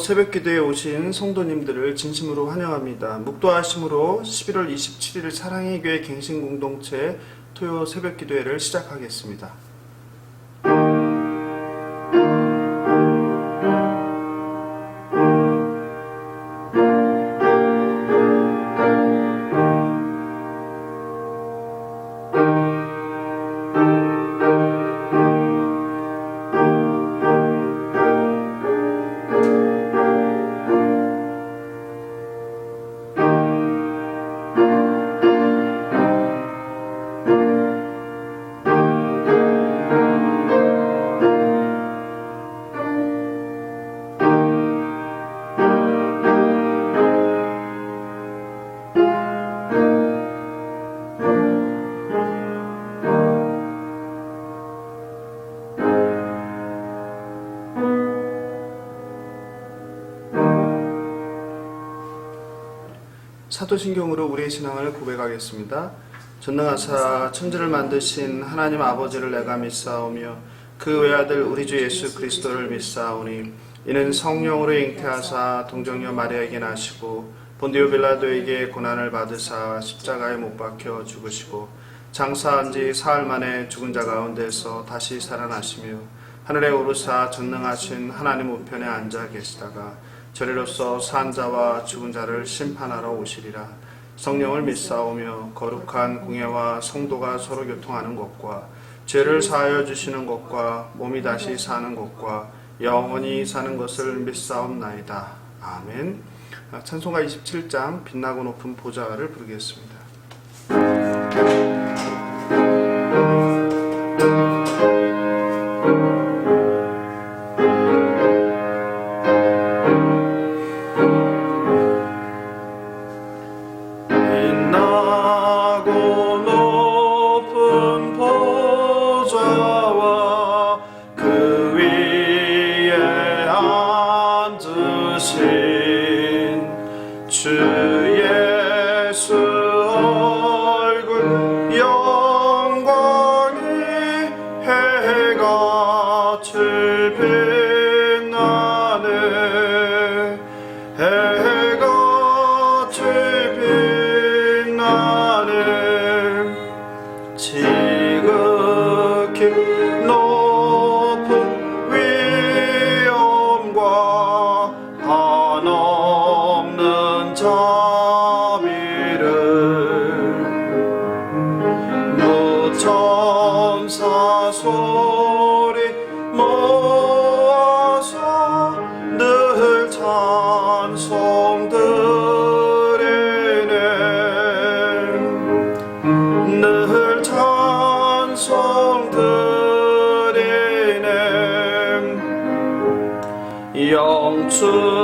새벽기도에 오신 성도님들을 진심으로 환영합니다. 묵도하심으로 11월 27일 사랑의 교회 갱신공동체 토요 새벽기도회를 시작하겠습니다. 사도신경으로 우리의 신앙을 고백하겠습니다. 전능하사 천지를 만드신 하나님 아버지를 내가 믿사오며 그 외아들 우리 주 예수 그리스도를 믿사오니 이는 성령으로 잉태하사 동정녀 마리아에게 나시고 본디오 빌라도에게 고난을 받으사 십자가에 못 박혀 죽으시고 장사한 지 사흘 만에 죽은 자 가운데서 다시 살아나시며 하늘에 오르사 전능하신 하나님 우편에 앉아 계시다가 저리로서 산 자와 죽은 자를 심판하러 오시리라. 성령을 믿사오며 거룩한 공예와 성도가 서로 교통하는 것과 죄를 사하여 주시는 것과 몸이 다시 사는 것과 영원히 사는 것을 믿사옵나이다. 아멘. 찬송가 27장 빛나고 높은 보좌를 부르겠습니다.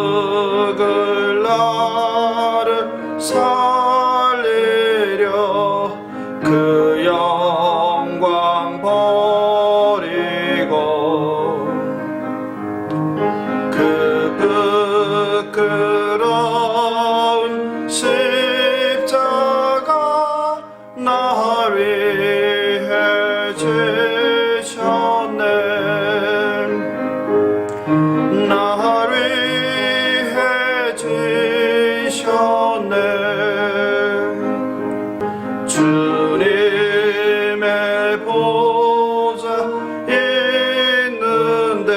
영축을 나를 살리려 그 영광 버리고 그 부끄러운 십자가 나 위해 지셨네. 주님의 보좌 있는데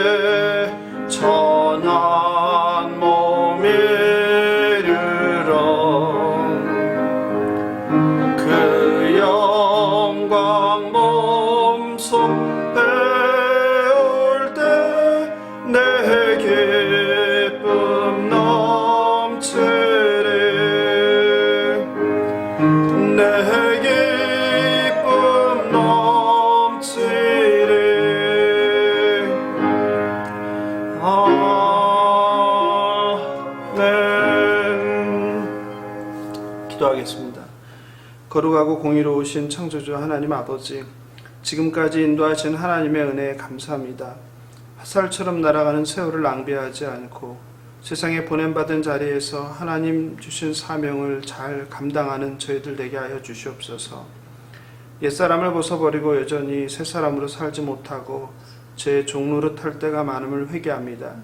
천한 몸 이르러 그 영광 몸소 배울 때 내 기쁨 넘치리. 내 기쁨 넘치리. 아멘. 기도하겠습니다. 거룩하고 공의로우신 창조주 하나님 아버지, 지금까지 인도하신 하나님의 은혜에 감사합니다. 햇살처럼 날아가는 세월을 낭비하지 않고 세상에 보냄받은 자리에서 하나님 주신 사명을 잘 감당하는 저희들 되게 하여 주시옵소서. 옛사람을 벗어버리고 여전히 새사람으로 살지 못하고 제 종노릇할 때가 많음을 회개합니다.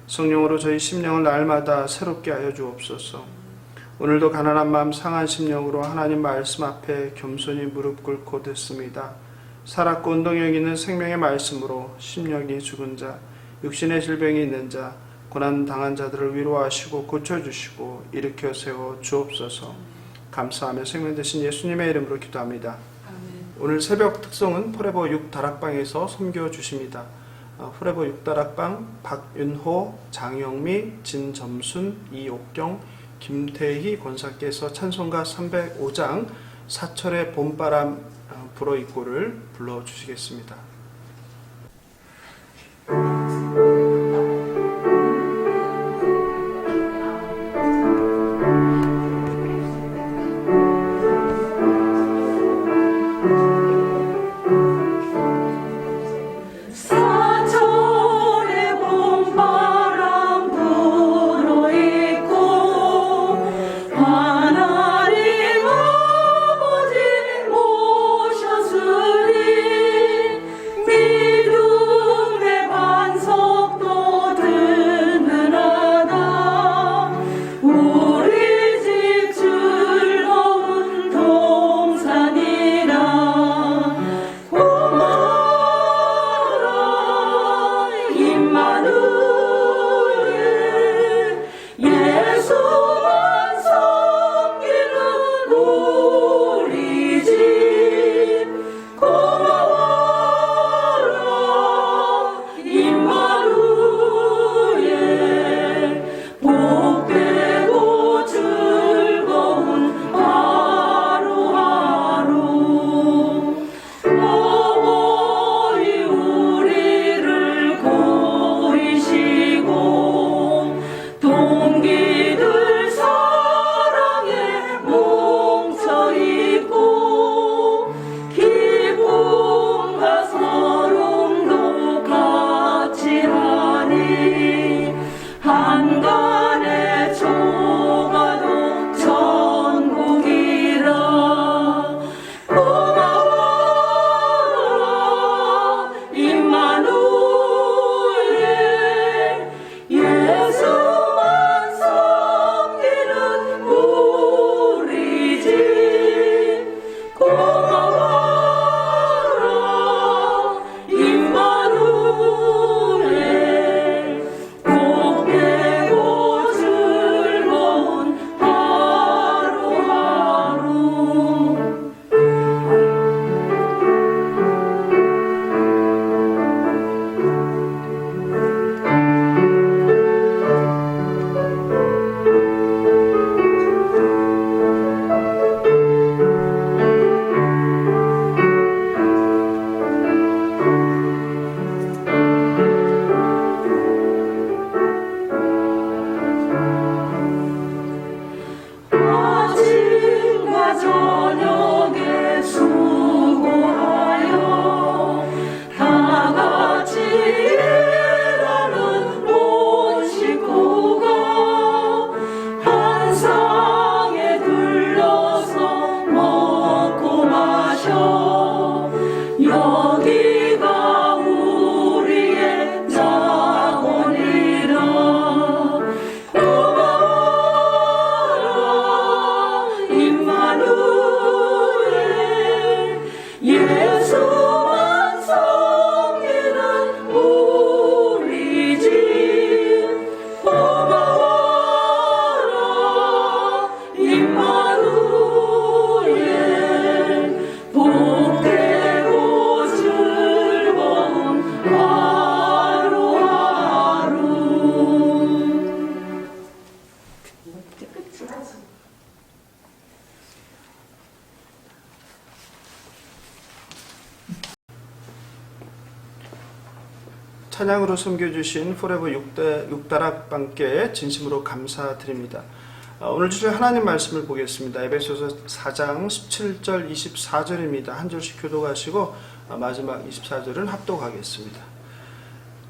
성령으로 저희 심령을 날마다 새롭게 하여 주옵소서. 오늘도 가난한 마음 상한 심령으로 하나님 말씀 앞에 겸손히 무릎 꿇고 듣습니다. 살았고 운동력 있는 생명의 말씀으로 심령이 죽은 자, 육신의 질병이 있는 자, 고난 당한 자들을 위로하시고 고쳐주시고 일으켜 세워 주옵소서. 감사하며 생명 되신 예수님의 이름으로 기도합니다. 아멘. 오늘 새벽 특송은 포레버 6 다락방에서 섬겨 주십니다. 포레버 6 다락방 박윤호, 장영미, 진점순, 이옥경, 김태희 권사께서 찬송가 305장 사철의 봄바람 불어있고를 불러주시겠습니다. 찬양으로 섬겨주신 포레버 6다락방께 진심으로 감사드립니다. 오늘 주실 하나님 말씀을 보겠습니다. 에베소서 4장 17절 24절입니다. 한 절씩 교독하시고 마지막 24절은 합독하겠습니다.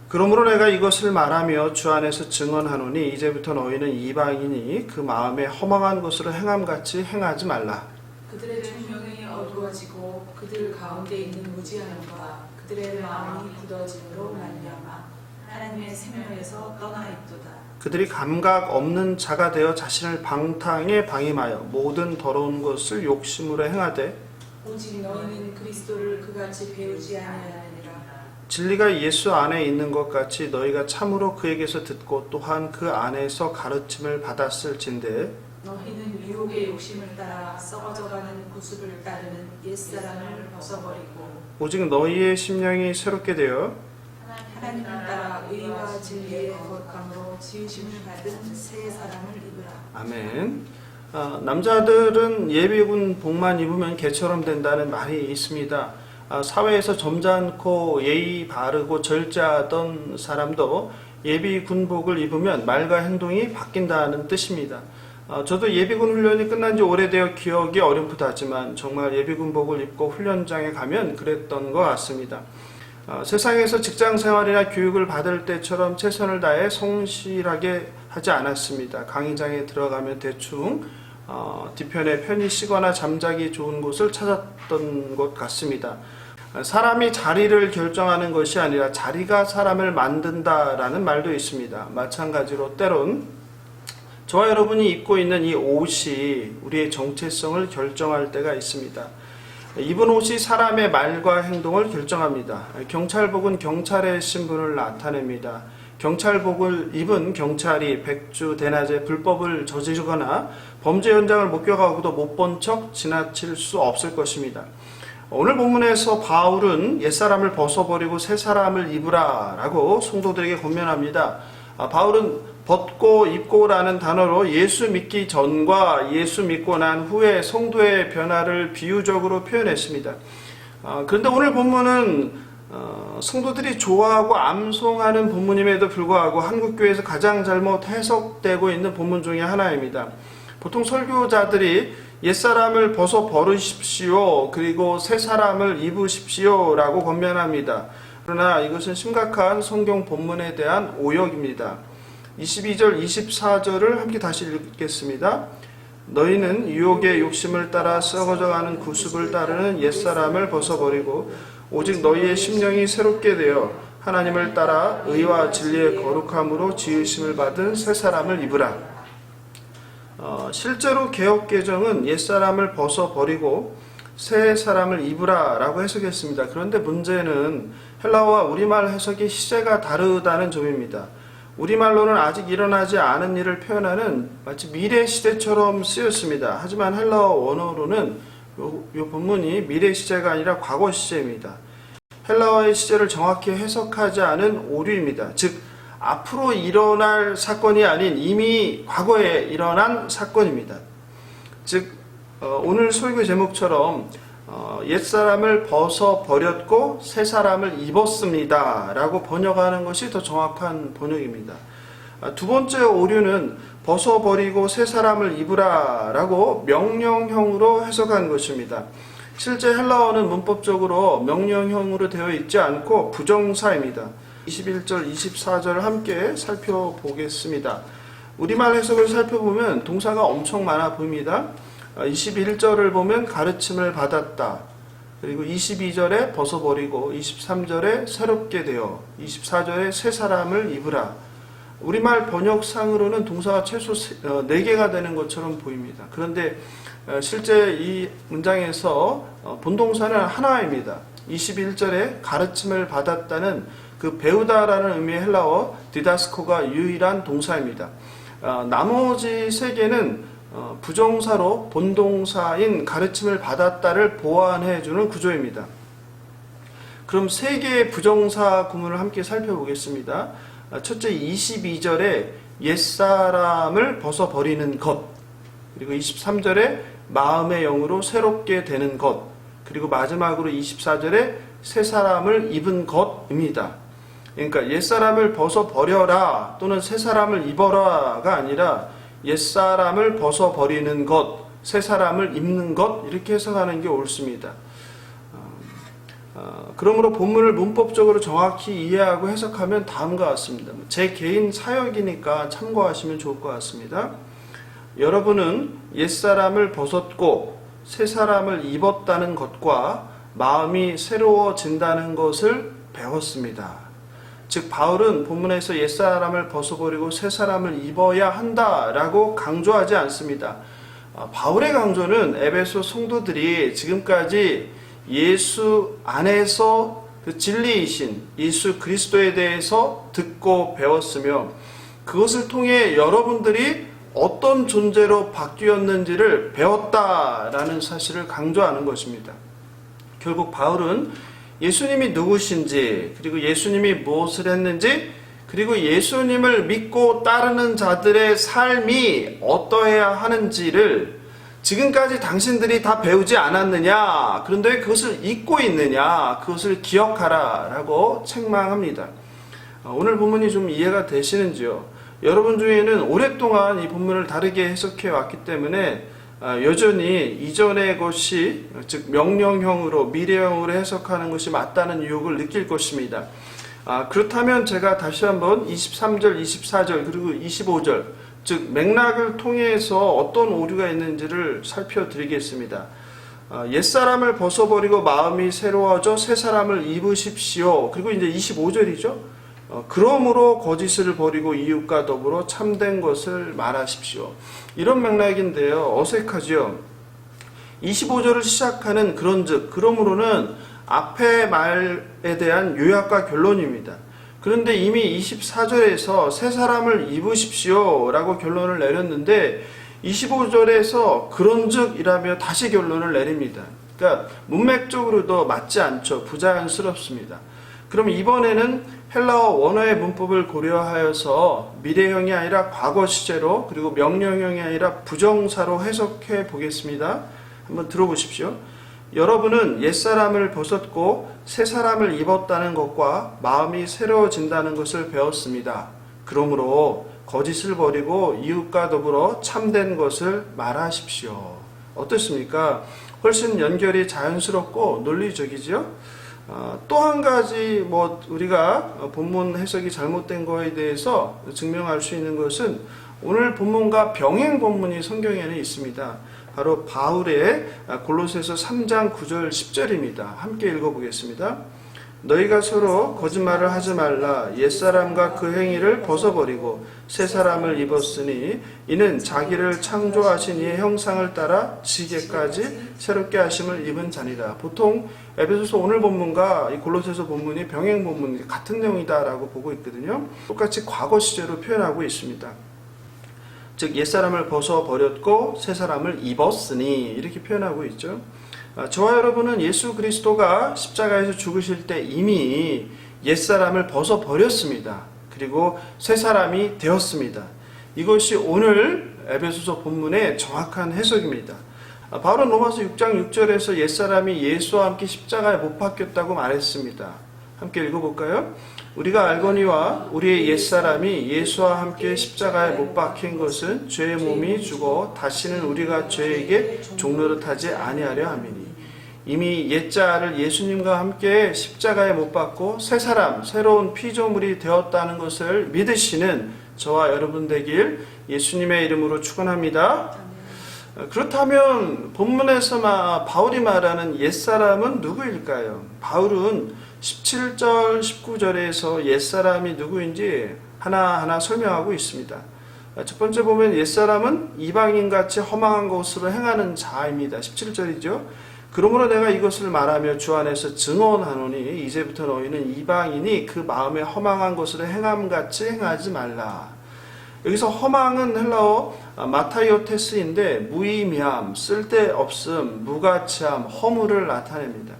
그러므로 내가 이것을 말하며 주 안에서 증언하노니 이제부터 너희는 이방인이 그 마음에 허망한 것으로 행함같이 행하지 말라. 그들의 총명이 어두워지고 그들 가운데 있는 무지하는 바 그들의 마음이 굳어짐으로 말미암아 하나님의 생명에서 떠나 있도다. 그들이 감각 없는 자가 되어 자신을 방탕에 방임하여 모든 더러운 것을 욕심으로 행하되 오직 너희는 그리스도를 그같이 배우지 아니하느니라. 진리가 예수 안에 있는 것 같이 너희가 참으로 그에게서 듣고 또한 그 안에서 가르침을 받았을진대 너희는 유혹의 욕심을 따라 썩어져가는 구습을 따르는 옛사람을 벗어버리고 오직 너희의 심령이 새롭게 되어 하나님을 따라 의와 진리의 거룩함으로 지으심을 받은 새 사람을 입으라. 아멘. 남자들은 예비군 복만 입으면 개처럼 된다는 말이 있습니다. 사회에서 점잖고 예의 바르고 절제하던 사람도 예비군복을 입으면 말과 행동이 바뀐다는 뜻입니다. 저도 예비군 훈련이 끝난 지 오래되어 기억이 어렴풋하지만 정말 예비군복을 입고 훈련장에 가면 그랬던 것 같습니다. 세상에서 직장생활이나 교육을 받을 때처럼 최선을 다해 성실하게 하지 않았습니다. 강의장에 들어가면 대충 뒤편에 편히 쉬거나 잠자기 좋은 곳을 찾았던 것 같습니다. 사람이 자리를 결정하는 것이 아니라 자리가 사람을 만든다라는 말도 있습니다. 마찬가지로 때론 저와 여러분이 입고 있는 이 옷이 우리의 정체성을 결정할 때가 있습니다. 입은 옷이 사람의 말과 행동을 결정합니다. 경찰복은 경찰의 신분을 나타냅니다. 경찰복을 입은 경찰이 백주 대낮에 불법을 저지르거나 범죄 현장을 목격하고도 못 본 척 지나칠 수 없을 것입니다. 오늘 본문에서 바울은 옛사람을 벗어버리고 새 사람을 입으라 라고 성도들에게 권면합니다. 바울은 벗고 입고라는 단어로 예수 믿기 전과 예수 믿고 난 후의 성도의 변화를 비유적으로 표현했습니다. 그런데 오늘 본문은 성도들이 좋아하고 암송하는 본문임에도 불구하고 한국교회에서 가장 잘못 해석되고 있는 본문 중에 하나입니다. 보통 설교자들이 옛사람을 벗어버리십시오 그리고 새 사람을 입으십시오 라고 권면합니다. 그러나 이것은 심각한 성경 본문에 대한 오역입니다. 22절 24절을 함께 다시 읽겠습니다. 너희는 유혹의 욕심을 따라 썩어져가는 구습을 따르는 옛사람을 벗어버리고 오직 너희의 심령이 새롭게 되어 하나님을 따라 의와 진리의 거룩함으로 지으심을 받은 새 사람을 입으라. 실제로 개역개정은 옛사람을 벗어버리고 새 사람을 입으라 라고 해석했습니다. 그런데 문제는 헬라어와 우리말 해석의 시제가 다르다는 점입니다. 우리말로는 아직 일어나지 않은 일을 표현하는 마치 미래 시제처럼 쓰였습니다. 하지만 헬라어 원어로는 이 본문이 미래 시제가 아니라 과거 시제입니다. 헬라어의 시제를 정확히 해석하지 않은 오류입니다. 즉 앞으로 일어날 사건이 아닌 이미 과거에 일어난 사건입니다. 즉 오늘 설교 제목처럼 옛사람을 벗어버렸고 새 사람을 입었습니다 라고 번역하는 것이 더 정확한 번역입니다. 두 번째 오류는 벗어버리고 새 사람을 입으라 라고 명령형으로 해석한 것입니다. 실제 헬라어는 문법적으로 명령형으로 되어 있지 않고 부정사입니다. 21절 24절을 함께 살펴보겠습니다. 우리말 해석을 살펴보면 동사가 엄청 많아 보입니다. 21절을 보면 가르침을 받았다. 그리고 22절에 벗어버리고 23절에 새롭게 되어 24절에 새 사람을 입으라. 우리말 번역상으로는 동사가 최소 4개가 되는 것처럼 보입니다. 그런데 실제 이 문장에서 본동사는 하나입니다. 21절에 가르침을 받았다는 그 배우다라는 의미의 헬라어 디다스코가 유일한 동사입니다. 나머지 3개는 부정사로 본동사인 가르침을 받았다를 보완해주는 구조입니다. 그럼 3개의 부정사 구문을 함께 살펴보겠습니다. 첫째 22절에 옛사람을 벗어버리는 것, 그리고 23절에 마음의 영으로 새롭게 되는 것, 그리고 마지막으로 24절에 새 사람을 입은 것입니다. 그러니까 옛사람을 벗어버려라 또는 새 사람을 입어라가 아니라 옛사람을 벗어버리는 것, 새 사람을 입는 것 이렇게 해석하는 게 옳습니다. 그러므로 본문을 문법적으로 정확히 이해하고 해석하면 다음과 같습니다. 제 개인 사역이니까 참고하시면 좋을 것 같습니다. 여러분은 옛사람을 벗었고 새 사람을 입었다는 것과 마음이 새로워진다는 것을 배웠습니다. 즉 바울은 본문에서 옛사람을 벗어버리고 새사람을 입어야 한다라고 강조하지 않습니다. 바울의 강조는 에베소 성도들이 지금까지 예수 안에서 그 진리이신 예수 그리스도에 대해서 듣고 배웠으며 그것을 통해 여러분들이 어떤 존재로 바뀌었는지를 배웠다라는 사실을 강조하는 것입니다. 결국 바울은 예수님이 누구신지, 그리고 예수님이 무엇을 했는지, 그리고 예수님을 믿고 따르는 자들의 삶이 어떠해야 하는지를 지금까지 당신들이 다 배우지 않았느냐, 그런데 그것을 잊고 있느냐, 그것을 기억하라 라고 책망합니다. 오늘 본문이 좀 이해가 되시는지요? 여러분 중에는 오랫동안 이 본문을 다르게 해석해 왔기 때문에 여전히 이전의 것이 즉 명령형으로 미래형으로 해석하는 것이 맞다는 유혹을 느낄 것입니다. 그렇다면 제가 다시 한번 23절, 24절 그리고 25절 즉 맥락을 통해서 어떤 오류가 있는지를 살펴드리겠습니다. 옛사람을 벗어버리고 마음이 새로워져 새사람을 입으십시오. 그리고 이제 25절이죠. 그러므로 거짓을 버리고 이웃과 더불어 참된 것을 말하십시오. 이런 맥락인데요. 어색하죠. 25절을 시작하는 그런즉, 그러므로는 앞의 말에 대한 요약과 결론입니다. 그런데 이미 24절에서 새 사람을 입으십시오 라고 결론을 내렸는데 25절에서 그런즉 이라며 다시 결론을 내립니다. 그러니까 문맥적으로도 맞지 않죠. 부자연스럽습니다. 그럼 이번에는 헬라어 원어의 문법을 고려하여서 미래형이 아니라 과거 시제로 그리고 명령형이 아니라 부정사로 해석해 보겠습니다. 한번 들어보십시오. 여러분은 옛사람을 벗었고 새사람을 입었다는 것과 마음이 새로워진다는 것을 배웠습니다. 그러므로 거짓을 버리고 이웃과 더불어 참된 것을 말하십시오. 어떻습니까? 훨씬 연결이 자연스럽고 논리적이죠? 또 한 가지 우리가 본문 해석이 잘못된 거에 대해서 증명할 수 있는 것은 오늘 본문과 병행 본문이 성경에는 있습니다. 바로 바울의 골로새서 3장 9절 10절입니다. 함께 읽어보겠습니다. 너희가 서로 거짓말을 하지 말라. 옛사람과 그 행위를 벗어버리고 새사람을 입었으니 이는 자기를 창조하신 이의 형상을 따라 지게까지 새롭게 하심을 입은 자니라. 보통 에베소서 오늘 본문과 이 골로새서 본문이 병행 본문 같은 내용이다라고 보고 있거든요. 똑같이 과거 시제로 표현하고 있습니다. 즉 옛사람을 벗어버렸고 새사람을 입었으니 이렇게 표현하고 있죠. 저와 여러분은 예수 그리스도가 십자가에서 죽으실 때 이미 옛사람을 벗어버렸습니다. 그리고 새사람이 되었습니다. 이것이 오늘 에베소서 본문의 정확한 해석입니다. 바울은 로마서 6장 6절에서 옛사람이 예수와 함께 십자가에 못 박혔다고 말했습니다. 함께 읽어볼까요? 우리가 알거니와 우리의 옛사람이 예수와 함께 십자가에 못 박힌 것은 죄의 몸이 죽어 다시는 우리가 죄에게 종노릇하지 아니하려 함이니 이미 옛자를 예수님과 함께 십자가에 못 박고 새 사람, 새로운 피조물이 되었다는 것을 믿으시는 저와 여러분 되길 예수님의 이름으로 축원합니다. 그렇다면 본문에서 바울이 말하는 옛사람은 누구일까요? 바울은 17절, 19절에서 옛사람이 누구인지 하나하나 설명하고 있습니다. 첫 번째 보면 옛사람은 이방인같이 허망한 것으로 행하는 자입니다. 17절이죠. 그러므로 내가 이것을 말하며 주 안에서 증언하노니 이제부터 너희는 이방인이 그 마음에 허망한 것으로 행함같이 행하지 말라. 여기서 허망은 헬라어 마타이오테스인데 무의미함, 쓸데없음, 무가치함, 허물을 나타냅니다.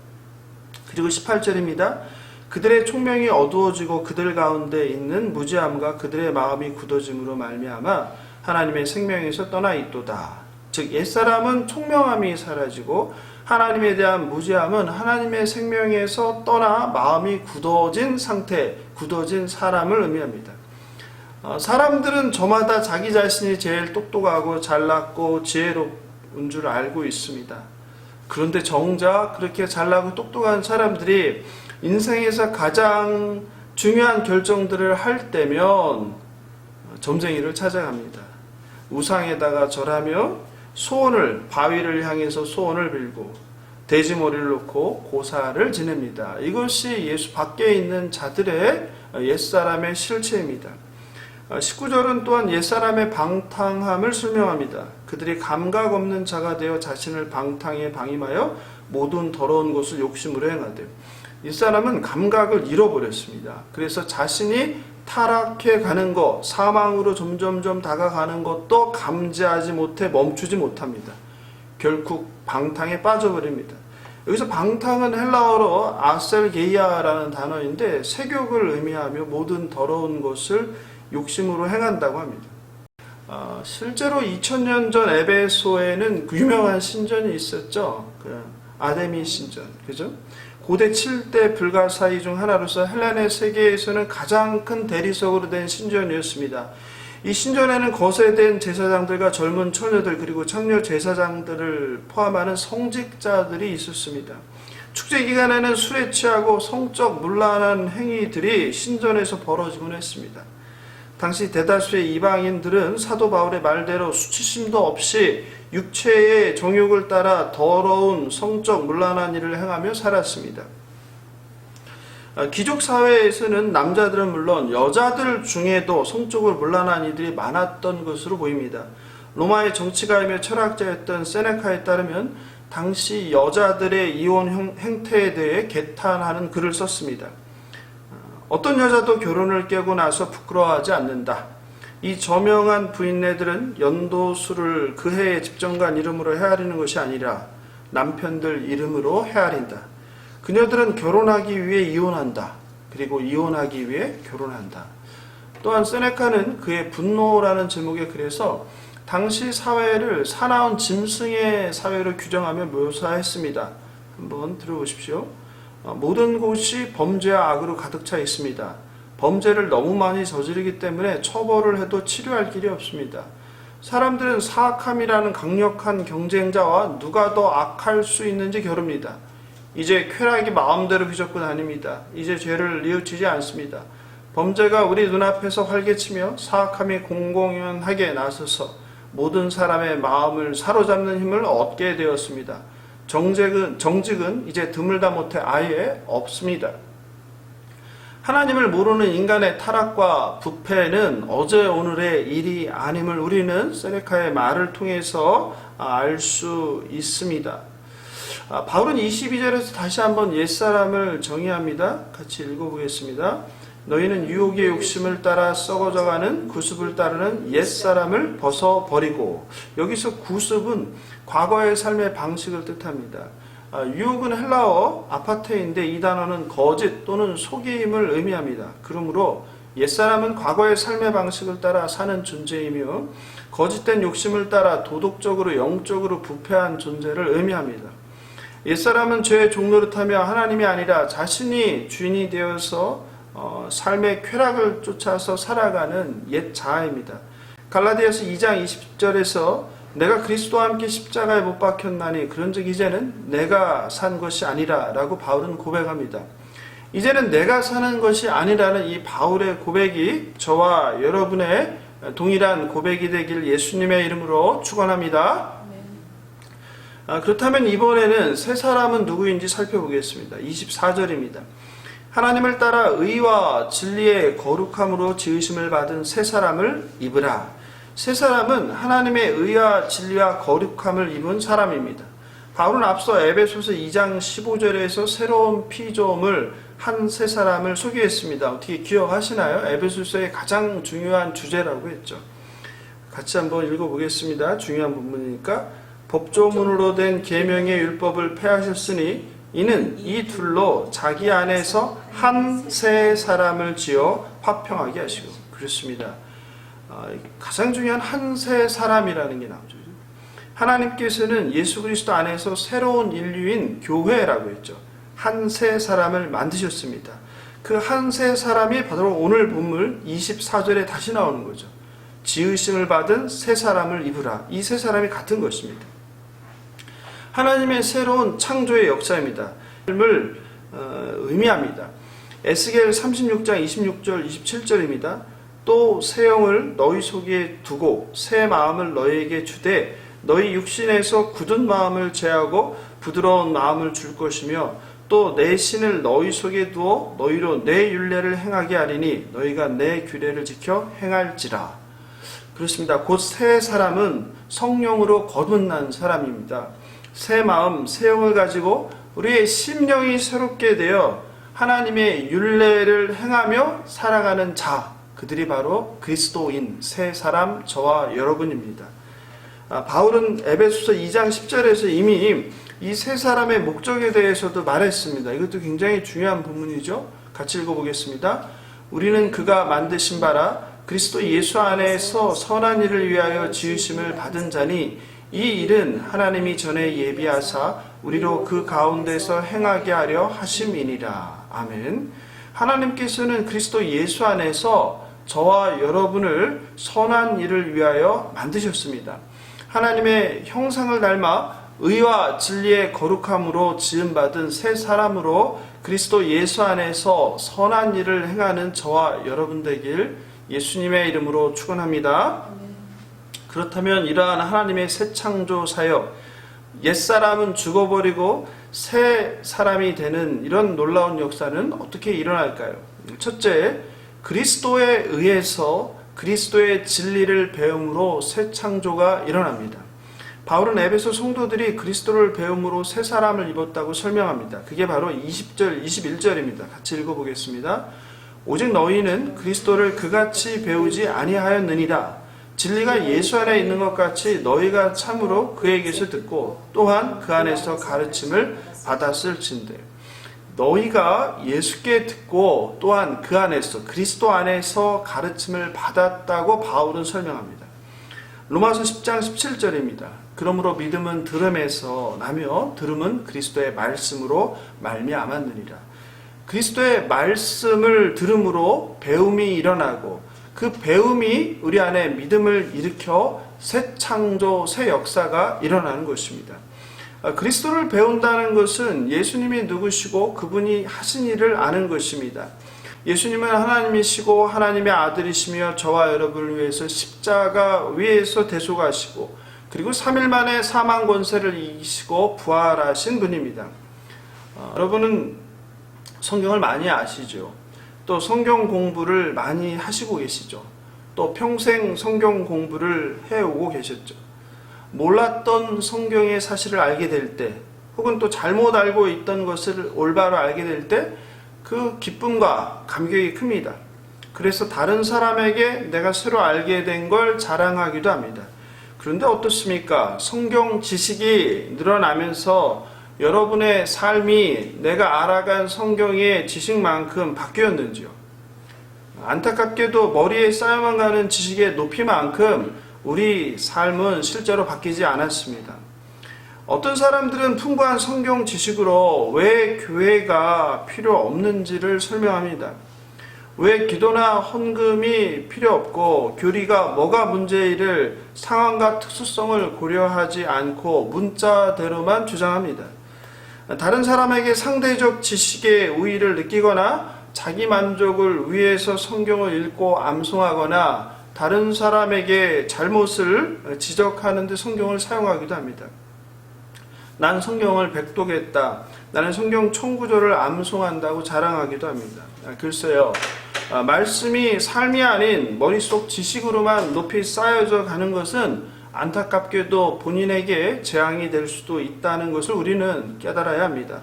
그리고 18절입니다. 그들의 총명이 어두워지고 그들 가운데 있는 무지함과 그들의 마음이 굳어짐으로 말미암아 하나님의 생명에서 떠나 있도다. 즉 옛사람은 총명함이 사라지고 하나님에 대한 무지함은 하나님의 생명에서 떠나 마음이 굳어진 상태, 굳어진 사람을 의미합니다. 사람들은 저마다 자기 자신이 제일 똑똑하고 잘났고 지혜로운 줄 알고 있습니다. 그런데 정작 그렇게 잘나고 똑똑한 사람들이 인생에서 가장 중요한 결정들을 할 때면 점쟁이를 찾아갑니다. 우상에다가 절하며 바위를 향해서 소원을 빌고 돼지머리를 놓고 고사를 지냅니다. 이것이 예수 밖에 있는 자들의 옛사람의 실체입니다. 19절은 또한 옛사람의 방탕함을 설명합니다. 그들이 감각 없는 자가 되어 자신을 방탕에 방임하여 모든 더러운 것을 욕심으로 행하되, 옛사람은 감각을 잃어버렸습니다. 그래서 자신이 타락해 가는 것, 사망으로 점점점 다가가는 것도 감지하지 못해 멈추지 못합니다. 결국 방탕에 빠져버립니다. 여기서 방탕은 헬라어로 아셀게이아라는 단어인데 세욕을 의미하며 모든 더러운 것을 욕심으로 행한다고 합니다. 실제로 2000년 전 에베소에는 그 유명한 신전이 있었죠. 그 아데미 신전, 그죠? 고대 7대 불가사의 중 하나로서 헬레네 세계에서는 가장 큰 대리석으로 된 신전이었습니다. 이 신전에는 거세된 제사장들과 젊은 처녀들 그리고 청년 제사장들을 포함하는 성직자들이 있었습니다. 축제 기간에는 술에 취하고 성적 문란한 행위들이 신전에서 벌어지곤 했습니다. 당시 대다수의 이방인들은 사도 바울의 말대로 수치심도 없이 육체의 정욕을 따라 더러운 성적 문란한 일을 행하며 살았습니다. 귀족 사회에서는 남자들은 물론 여자들 중에도 성적으로 문란한 이들이 많았던 것으로 보입니다. 로마의 정치가이며 철학자였던 세네카에 따르면 당시 여자들의 이혼 행태에 대해 개탄하는 글을 썼습니다. 어떤 여자도 결혼을 깨고 나서 부끄러워하지 않는다. 이 저명한 부인네들은 연도수를 그 해의 집정관 이름으로 헤아리는 것이 아니라 남편들 이름으로 헤아린다. 그녀들은 결혼하기 위해 이혼한다. 그리고 이혼하기 위해 결혼한다. 또한 세네카는 그의 분노라는 제목의 글에서 당시 사회를 사나운 짐승의 사회로 규정하며 묘사했습니다. 한번 들어보십시오. 모든 곳이 범죄와 악으로 가득 차 있습니다. 범죄를 너무 많이 저지르기 때문에 처벌을 해도 치료할 길이 없습니다. 사람들은 사악함이라는 강력한 경쟁자와 누가 더 악할 수 있는지 겨룹니다. 이제 쾌락이 마음대로 휘젓고 다닙니다. 이제 죄를 뉘우치지 않습니다. 범죄가 우리 눈앞에서 활개치며 사악함이 공공연하게 나서서 모든 사람의 마음을 사로잡는 힘을 얻게 되었습니다. 정직은 이제 드물다 못해 아예 없습니다. 하나님을 모르는 인간의 타락과 부패는 어제 오늘의 일이 아님을 우리는 세네카의 말을 통해서 알 수 있습니다. 바울은 22절에서 다시 한번 옛사람을 정의합니다. 같이 읽어보겠습니다. 너희는 유혹의 욕심을 따라 썩어져가는 구습을 따르는 옛사람을 벗어버리고, 여기서 구습은 과거의 삶의 방식을 뜻합니다. 유혹은 헬라어 아파테인데 이 단어는 거짓 또는 속임을 의미합니다. 그러므로 옛사람은 과거의 삶의 방식을 따라 사는 존재이며 거짓된 욕심을 따라 도덕적으로 영적으로 부패한 존재를 의미합니다. 옛사람은 죄의 종노릇하며 하나님이 아니라 자신이 주인이 되어서 삶의 쾌락을 쫓아서 살아가는 옛 자아입니다. 갈라디아서 2장 20절에서 내가 그리스도와 함께 십자가에 못 박혔나니 그런즉 이제는 내가 산 것이 아니라 라고 바울은 고백합니다. 이제는 내가 사는 것이 아니라는 이 바울의 고백이 저와 여러분의 동일한 고백이 되길 예수님의 이름으로 축원합니다. 그렇다면 이번에는 새 사람은 누구인지 살펴보겠습니다. 24절입니다. 하나님을 따라 의와 진리의 거룩함으로 지으심을 받은 새 사람을 입으라. 새 사람은 하나님의 의와 진리와 거룩함을 입은 사람입니다. 바울은 앞서 에베소서 2장 15절에서 새로운 피조물 한 새 사람을 소개했습니다. 어떻게 기억하시나요? 에베소서의 가장 중요한 주제라고 했죠. 같이 한번 읽어보겠습니다. 중요한 부분이니까. 법조문으로 된 계명의 율법을 폐하셨으니 이는 이 둘로 자기 안에서 한 새 사람을 지어 화평하게 하시고. 그렇습니다. 가장 중요한 한 새 사람이라는 게 나오죠. 하나님께서는 예수 그리스도 안에서 새로운 인류인 교회라고 했죠. 한 새 사람을 만드셨습니다. 그 한 새 사람이 바로 오늘 본문 24절에 다시 나오는 거죠. 지으심을 받은 새 사람을 입으라. 이 새 사람이 같은 것입니다. 하나님의 새로운 창조의 역사입니다. 을 의미합니다. 에스겔 36장 26절 27절입니다. 또 새 영을 너희 속에 두고 새 마음을 너희에게 주되 너희 육신에서 굳은 마음을 제하고 부드러운 마음을 줄 것이며 또 내 신을 너희 속에 두어 너희로 내 율례를 행하게 하리니 너희가 내 규례를 지켜 행할지라. 그렇습니다. 곧 새 사람은 성령으로 거듭난 사람입니다. 새 마음, 새 영을 가지고 우리의 심령이 새롭게 되어 하나님의 율례를 행하며 살아가는 자, 그들이 바로 그리스도인 새 사람 저와 여러분입니다. 바울은 에베소서 2장 10절에서 이미 이 세 사람의 목적에 대해서도 말했습니다. 이것도 굉장히 중요한 부분이죠. 같이 읽어보겠습니다. 우리는 그가 만드신 바라 그리스도 예수 안에서 선한 일을 위하여 지으심을 받은 자니 이 일은 하나님이 전에 예비하사 우리로 그 가운데서 행하게 하려 하심이니라. 아멘. 하나님께서는 그리스도 예수 안에서 저와 여러분을 선한 일을 위하여 만드셨습니다. 하나님의 형상을 닮아 의와 진리의 거룩함으로 지음받은 새 사람으로 그리스도 예수 안에서 선한 일을 행하는 저와 여러분 되길 예수님의 이름으로 축원합니다. 그렇다면 이러한 하나님의 새 창조 사역, 옛사람은 죽어버리고 새 사람이 되는 이런 놀라운 역사는 어떻게 일어날까요? 첫째, 그리스도에 의해서 그리스도의 진리를 배움으로 새 창조가 일어납니다. 바울은 에베소 성도들이 그리스도를 배움으로 새 사람을 입었다고 설명합니다. 그게 바로 20절, 21절입니다. 같이 읽어보겠습니다. 오직 너희는 그리스도를 그같이 배우지 아니하였느니라. 진리가 예수 안에 있는 것 같이 너희가 참으로 그에게서 듣고 또한 그 안에서 가르침을 받았을진대. 너희가 예수께 듣고 또한 그 안에서 그리스도 안에서 가르침을 받았다고 바울은 설명합니다. 로마서 10장 17절입니다. 그러므로 믿음은 들음에서 나며 들음은 그리스도의 말씀으로 말미암았느니라. 그리스도의 말씀을 들음으로 배움이 일어나고 그 배움이 우리 안에 믿음을 일으켜 새 창조, 새 역사가 일어나는 것입니다. 그리스도를 배운다는 것은 예수님이 누구시고 그분이 하신 일을 아는 것입니다. 예수님은 하나님이시고 하나님의 아들이시며 저와 여러분을 위해서 십자가 위에서 대속하시고 그리고 3일 만에 사망 권세를 이기시고 부활하신 분입니다. 여러분은 성경을 많이 아시죠? 또 성경 공부를 많이 하시고 계시죠? 또 평생 성경 공부를 해오고 계셨죠? 몰랐던 성경의 사실을 알게 될 때, 혹은 또 잘못 알고 있던 것을 올바로 알게 될 때 그 기쁨과 감격이 큽니다. 그래서 다른 사람에게 내가 새로 알게 된 걸 자랑하기도 합니다. 그런데 어떻습니까? 성경 지식이 늘어나면서 여러분의 삶이 내가 알아간 성경의 지식만큼 바뀌었는지요? 안타깝게도 머리에 쌓여만 가는 지식의 높이만큼 우리 삶은 실제로 바뀌지 않았습니다. 어떤 사람들은 풍부한 성경 지식으로 왜 교회가 필요 없는지를 설명합니다. 왜 기도나 헌금이 필요 없고 교리가 뭐가 문제이를 상황과 특수성을 고려하지 않고 문자대로만 주장합니다. 다른 사람에게 상대적 지식의 우위를 느끼거나 자기 만족을 위해서 성경을 읽고 암송하거나 다른 사람에게 잘못을 지적하는 데 성경을 사용하기도 합니다. 난 성경을 백독했다. 나는 성경 천구조를 암송한다고 자랑하기도 합니다. 글쎄요. 말씀이 삶이 아닌 머릿속 지식으로만 높이 쌓여져 가는 것은 안타깝게도 본인에게 재앙이 될 수도 있다는 것을 우리는 깨달아야 합니다.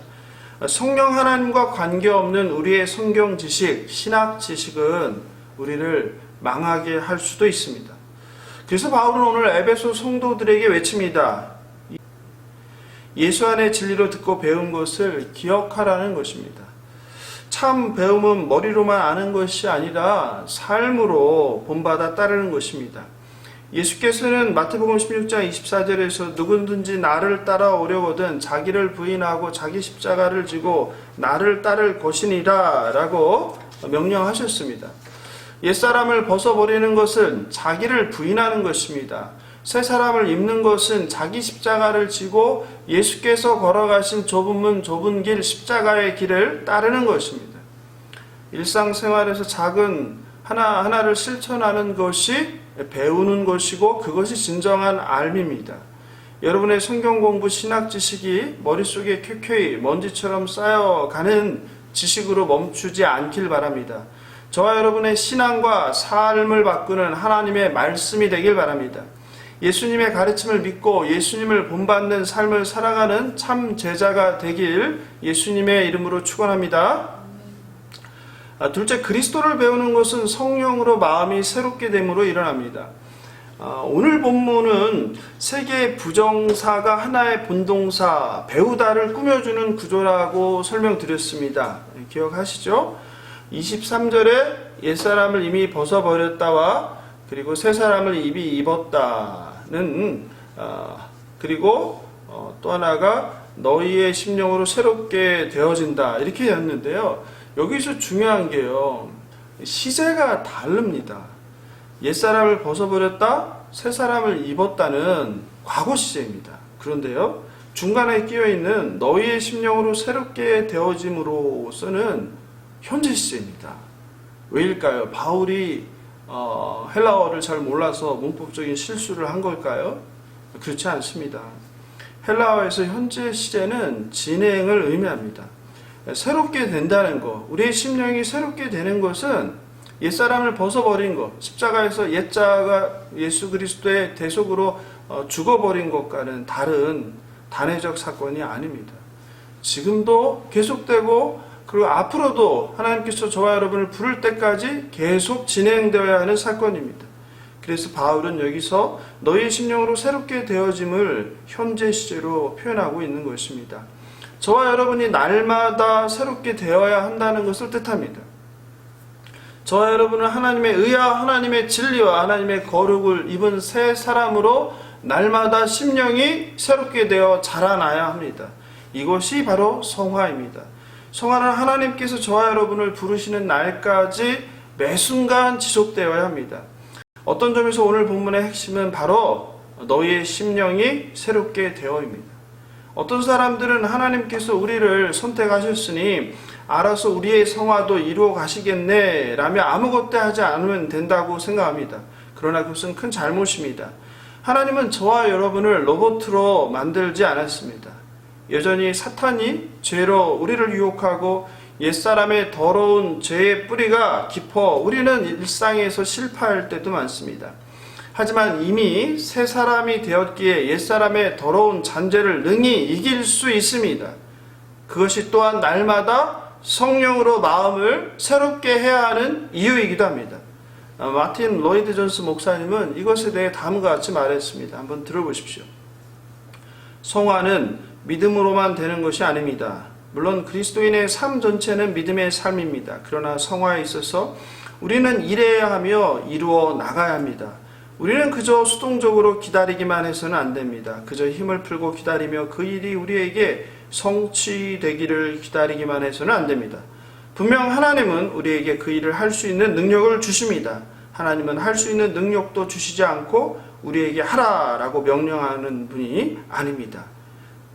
성령 하나님과 관계없는 우리의 성경 지식, 신학 지식은 우리를 망하게 할 수도 있습니다. 그래서 바울은 오늘 에베소 성도들에게 외칩니다. 예수 안의 진리로 듣고 배운 것을 기억하라는 것입니다. 참 배움은 머리로만 아는 것이 아니라 삶으로 본받아 따르는 것입니다. 예수께서는 마태복음 16장 24절에서 누구든지 나를 따라오려거든 자기를 부인하고 자기 십자가를 지고 나를 따를 것이니라 라고 명령하셨습니다. 옛사람을 벗어버리는 것은 자기를 부인하는 것입니다. 새 사람을 입는 것은 자기 십자가를 지고 예수께서 걸어가신 좁은 문 좁은 길 십자가의 길을 따르는 것입니다. 일상생활에서 작은 하나하나를 실천하는 것이 배우는 것이고 그것이 진정한 알미입니다. 여러분의 성경 공부 신학 지식이 머릿속에 켜켜이 먼지처럼 쌓여가는 지식으로 멈추지 않길 바랍니다. 저와 여러분의 신앙과 삶을 바꾸는 하나님의 말씀이 되길 바랍니다. 예수님의 가르침을 믿고 예수님을 본받는 삶을 살아가는 참 제자가 되길 예수님의 이름으로 축원합니다. 둘째, 그리스도를 배우는 것은 성령으로 마음이 새롭게 됨으로 일어납니다. 오늘 본문은 세 개의 부정사가 하나의 본동사 배우다를 꾸며주는 구조라고 설명드렸습니다. 기억하시죠? 23절에 옛사람을 이미 벗어버렸다와 그리고 새 사람을 이미 입었다는 그리고 또 하나가 너희의 심령으로 새롭게 되어진다 이렇게 되었는데요. 여기서 중요한 게요. 시제가 다릅니다. 옛사람을 벗어버렸다, 새 사람을 입었다는 과거 시제입니다. 그런데요, 중간에 끼어있는 너희의 심령으로 새롭게 되어짐으로서는 현재 시제입니다. 왜일까요? 바울이 헬라어를 잘 몰라서 문법적인 실수를 한 걸까요? 그렇지 않습니다. 헬라어에서 현재 시제는 진행을 의미합니다. 새롭게 된다는 것, 우리의 심령이 새롭게 되는 것은 옛사람을 벗어버린 것, 십자가에서 옛자가 예수 그리스도의 대속으로 죽어버린 것과는 다른 단회적 사건이 아닙니다. 지금도 계속되고 그리고 앞으로도 하나님께서 저와 여러분을 부를 때까지 계속 진행되어야 하는 사건입니다. 그래서 바울은 여기서 너희의 심령으로 새롭게 되어짐을 현재 시제로 표현하고 있는 것입니다. 저와 여러분이 날마다 새롭게 되어야 한다는 것을 뜻합니다. 저와 여러분은 하나님의 의와 하나님의 진리와 하나님의 거룩을 입은 새 사람으로 날마다 심령이 새롭게 되어 자라나야 합니다. 이것이 바로 성화입니다. 성화는 하나님께서 저와 여러분을 부르시는 날까지 매 순간 지속되어야 합니다. 어떤 점에서 오늘 본문의 핵심은 바로 너희의 심령이 새롭게 되어입니다. 어떤 사람들은 하나님께서 우리를 선택하셨으니 알아서 우리의 성화도 이루어 가시겠네 라며 아무것도 하지 않으면 된다고 생각합니다. 그러나 그것은 큰 잘못입니다. 하나님은 저와 여러분을 로봇으로 만들지 않았습니다. 여전히 사탄이 죄로 우리를 유혹하고 옛사람의 더러운 죄의 뿌리가 깊어 우리는 일상에서 실패할 때도 많습니다. 하지만 이미 새 사람이 되었기에 옛사람의 더러운 잔재를 능히 이길 수 있습니다. 그것이 또한 날마다 성령으로 마음을 새롭게 해야 하는 이유이기도 합니다. 마틴 로이드 존스 목사님은 이것에 대해 다음과 같이 말했습니다. 한번 들어보십시오. 성화는 믿음으로만 되는 것이 아닙니다. 물론 그리스도인의 삶 전체는 믿음의 삶입니다. 그러나 성화에 있어서 우리는 일해야 하며 이루어 나가야 합니다. 우리는 그저 수동적으로 기다리기만 해서는 안 됩니다. 그저 힘을 풀고 기다리며 그 일이 우리에게 성취되기를 기다리기만 해서는 안 됩니다. 분명 하나님은 우리에게 그 일을 할 수 있는 능력을 주십니다. 하나님은 할 수 있는 능력도 주시지 않고 우리에게 하라라고 명령하는 분이 아닙니다.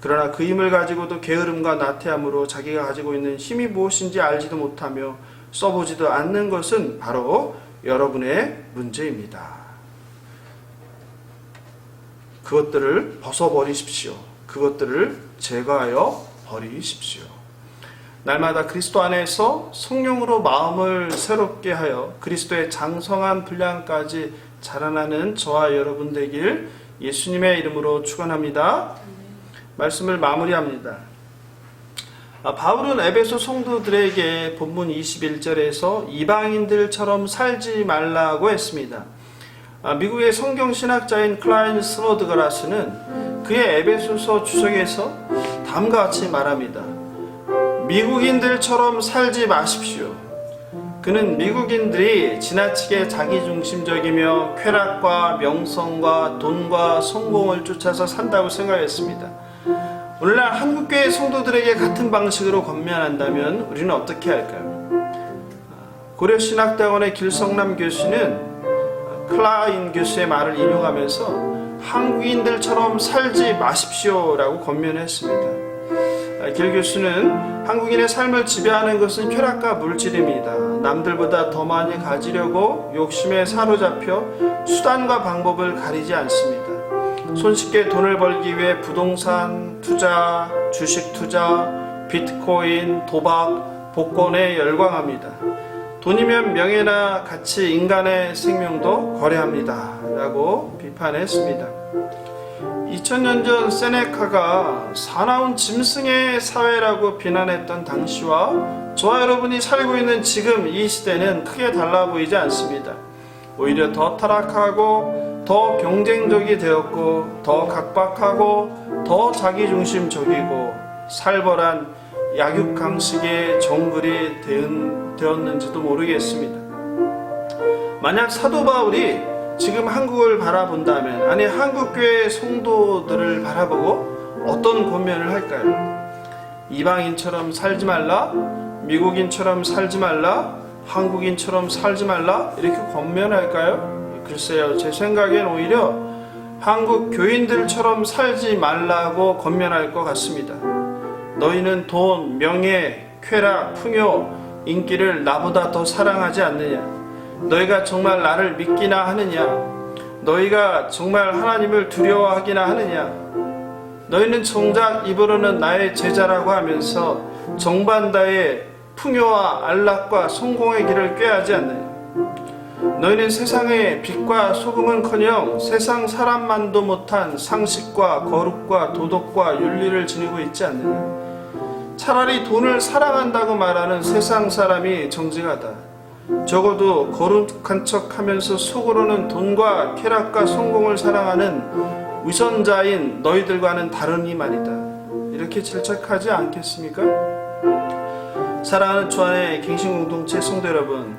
그러나 그 힘을 가지고도 게으름과 나태함으로 자기가 가지고 있는 힘이 무엇인지 알지도 못하며 써보지도 않는 것은 바로 여러분의 문제입니다. 그것들을 벗어버리십시오. 그것들을 제거하여 버리십시오. 날마다 그리스도 안에서 성령으로 마음을 새롭게 하여 그리스도의 장성한 분량까지 자라나는 저와 여러분 되길 예수님의 이름으로 축원합니다. 말씀을 마무리합니다. 바울은 에베소 성도들에게 본문 21절에서 이방인들처럼 살지 말라고 했습니다. 미국의 성경신학자인 클라인 스노드가라스는 그의 에베소서 주석에서 다음과 같이 말합니다. 미국인들처럼 살지 마십시오. 그는 미국인들이 지나치게 자기중심적이며 쾌락과 명성과 돈과 성공을 쫓아서 산다고 생각했습니다. 오늘날 한국교회 성도들에게 같은 방식으로 권면한다면 우리는 어떻게 할까요? 고려신학대학원의 길성남 교수는 클라인 교수의 말을 인용하면서 한국인들처럼 살지 마십시오라고 권면했습니다. 길 교수는 한국인의 삶을 지배하는 것은 쾌락과 물질입니다. 남들보다 더 많이 가지려고 욕심에 사로잡혀 수단과 방법을 가리지 않습니다. 손쉽게 돈을 벌기 위해 부동산 투자, 주식 투자, 비트코인, 도박, 복권에 열광합니다. 돈이면 명예나 가치, 인간의 생명도 거래합니다 라고 비판했습니다. 2000년 전 세네카가 사나운 짐승의 사회라고 비난했던 당시와 저와 여러분이 살고 있는 지금 이 시대는 크게 달라 보이지 않습니다. 오히려 더 타락하고 더 경쟁적이 되었고 더 각박하고 더 자기중심적이고 살벌한 약육강식의 정글이 되었는지도 모르겠습니다. 만약 사도 바울이 지금 한국을 바라본다면, 아니 한국교회 성도들을 바라보고 어떤 권면을 할까요? 이방인처럼 살지 말라, 미국인처럼 살지 말라, 한국인처럼 살지 말라, 이렇게 권면할까요? 글쎄요, 제 생각엔 오히려 한국 교인들처럼 살지 말라고 권면할 것 같습니다. 너희는 돈, 명예, 쾌락, 풍요, 인기를 나보다 더 사랑하지 않느냐? 너희가 정말 나를 믿기나 하느냐? 너희가 정말 하나님을 두려워하기나 하느냐? 너희는 정작 입으로는 나의 제자라고 하면서 정반대의 풍요와 안락과 성공의 길을 꾀하지 않느냐? 너희는 세상의 빛과 소금은커녕 세상 사람만도 못한 상식과 거룩과 도덕과 윤리를 지니고 있지 않느냐? 차라리 돈을 사랑한다고 말하는 세상 사람이 정직하다. 적어도 거룩한 척하면서 속으로는 돈과 쾌락과 성공을 사랑하는 위선자인 너희들과는 다르니 말이다. 이렇게 질책하지 않겠습니까? 사랑하는 주안의 갱신공동체 성도 여러분,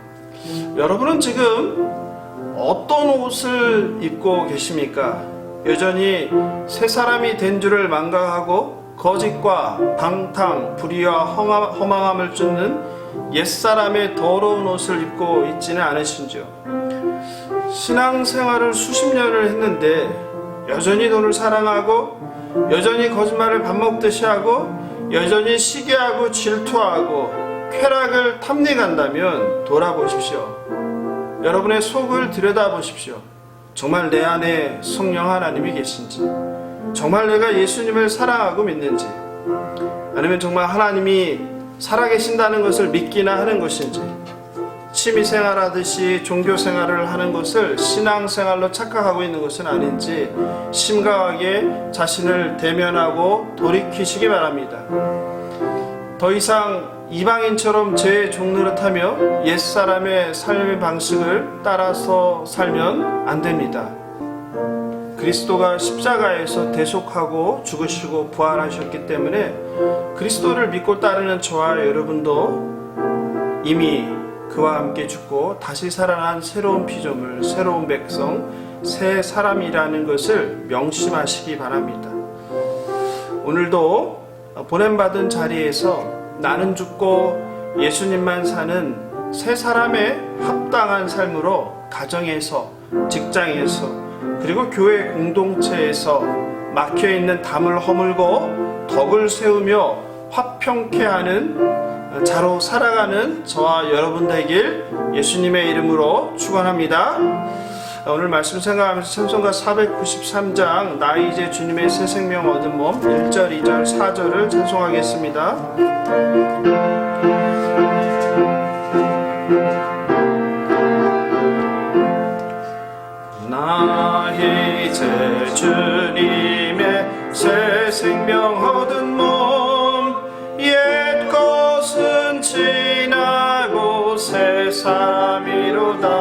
여러분은 지금 어떤 옷을 입고 계십니까? 여전히 새 사람이 된 줄을 망각하고 거짓과 방탕, 불의와 허망함을 쫓는 옛사람의 더러운 옷을 입고 있지는 않으신지요? 신앙생활을 수십 년을 했는데 여전히 돈을 사랑하고 여전히 거짓말을 밥 먹듯이 하고 여전히 시기하고 질투하고 쾌락을 탐닉한다면 돌아보십시오. 여러분의 속을 들여다보십시오. 정말 내 안에 성령 하나님이 계신지, 정말 내가 예수님을 사랑하고 믿는지, 아니면 정말 하나님이 살아계신다는 것을 믿기나 하는 것인지, 취미생활하듯이 종교생활을 하는 것을 신앙생활로 착각하고 있는 것은 아닌지 심각하게 자신을 대면하고 돌이키시기 바랍니다. 더 이상 이방인처럼 제 종노릇하며 옛사람의 삶의 방식을 따라서 살면 안 됩니다. 그리스도가 십자가에서 대속하고 죽으시고 부활하셨기 때문에 그리스도를 믿고 따르는 저와 여러분도 이미 그와 함께 죽고 다시 살아난 새로운 피조물, 새로운 백성, 새 사람이라는 것을 명심하시기 바랍니다. 오늘도 보냄받은 자리에서 나는 죽고 예수님만 사는 새 사람의 합당한 삶으로 가정에서, 직장에서, 그리고 교회 공동체에서 막혀있는 담을 허물고 덕을 세우며 화평케 하는 자로 살아가는 저와 여러분 되길 예수님의 이름으로 축원합니다. 오늘 말씀 생각하면서 찬송가 493장 나 이제 주님의 새 생명 얻은 몸 1절, 2절, 4절을 찬송하겠습니다. 나 이제 주님의 새 생명 얻은 몸 옛 것은 지나고 새 사람이로다.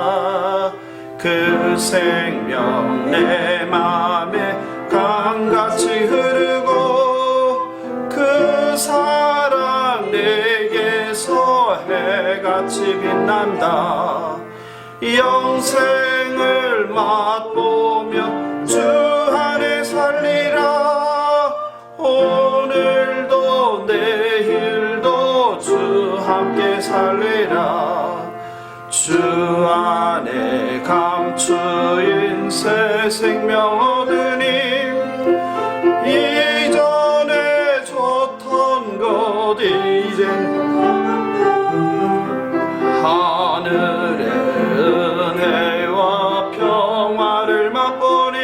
그 생명 내 맘에 강같이 흐르고 그 사랑 내게서 해같이 빛난다. 영생을 맛보며 주 안에 살리라. 오늘도 내일도 주 함께 살리라. 주 안에 감추인 새 생명 얻으니 이전에 좋던 것 이젠 하늘의 은혜와 평화를 맛보니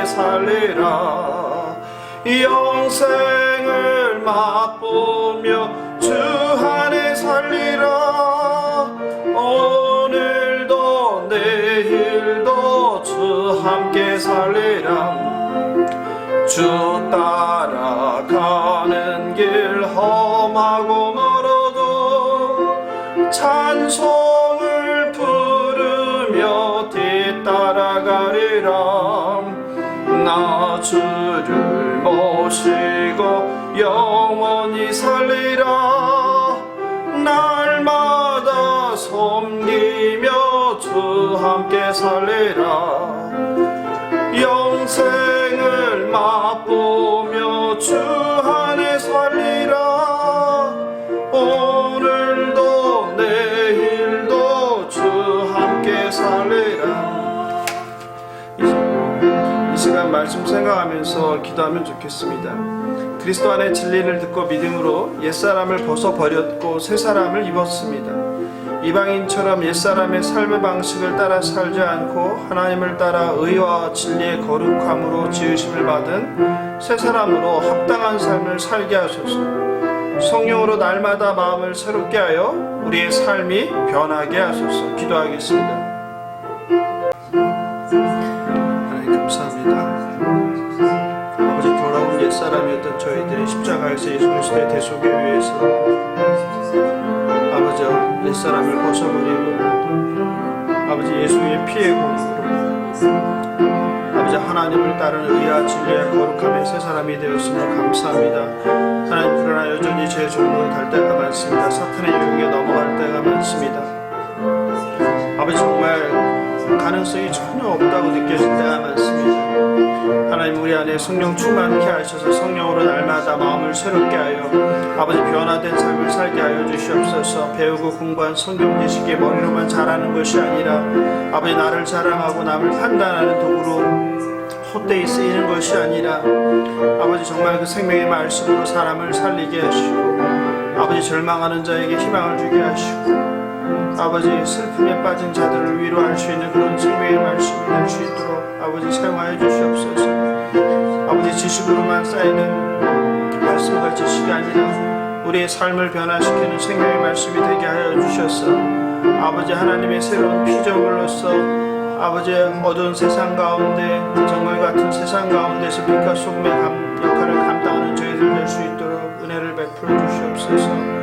살리라. 영생을 맛보며 주 안에 살리라. 오늘도 내일도 주 함께 살리라. 주 따라가는 길 험하고 멀어도 찬송을 부르며 뒤따라가리라. 나 주를 모시고 영원히 살리라. 날마다 섬기며 주 함께 살리라. 영생을 맛보며 주 안에 살리라. 오늘도 내일도 주 함께 살리라. 이 시간 말씀 생각하면서 기도하면 좋겠습니다. 그리스도 안에 진리를 듣고 믿음으로 옛사람을 벗어버렸고 새사람을 입었습니다. 이방인처럼 옛사람의 삶의 방식을 따라 살지 않고 하나님을 따라 의와 진리의 거룩함으로 지으심을 받은 새사람으로 합당한 삶을 살게 하소서. 성령으로 날마다 마음을 새롭게 하여 우리의 삶이 변하게 하소서. 기도하겠습니다. 하나님 감사합니다. 아버지, 돌아온 옛사람이었던 저희들이 십자가에서 예수 그리스도의 대속을 위해서 아버지 옛사람을 벗어버리고 아버지 예수의 피의 공로로 아버지 하나님을 따르는 의와 진리의 거룩함의 새 사람이 되었음을 감사합니다. 하나님, 그러나 여전히 제 종로에 갈 때가 많습니다. 사탄의 유혹에 넘어갈 때가 많습니다. 아버지, 정말 가능성이 전혀 없다고 느껴질 때가 많습니다. 하나님, 우리 안에 성령 충만케 하셔서 성령으로 날마다 마음을 새롭게 하여 아버지 변화된 삶을 살게 하여 주시옵소서. 배우고 공부한 성경 지식이 머리로만 자라는 것이 아니라 아버지 나를 자랑하고 남을 판단하는 도구로 헛되이 쓰이는 것이 아니라 아버지 정말 그 생명의 말씀으로 사람을 살리게 하시고 아버지 절망하는 자에게 희망을 주게 하시고 아버지 슬픔에 빠진 자들을 위로할 수 있는 그런 생명의 말씀이 될 수 있도록 아버지 사용하여 주시옵소서. 아버지 지식으로만 쌓이는 말씀과 지식이 아니라 우리의 삶을 변화시키는 생명의 말씀이 되게 하여 주셔서 아버지 하나님의 새로운 피조물로서 아버지 어두운 세상 가운데 정말 같은 세상 가운데서 빛과 소금의 역할을 감당하는 저희들 될 수 있도록 은혜를 베풀어 주시옵소서.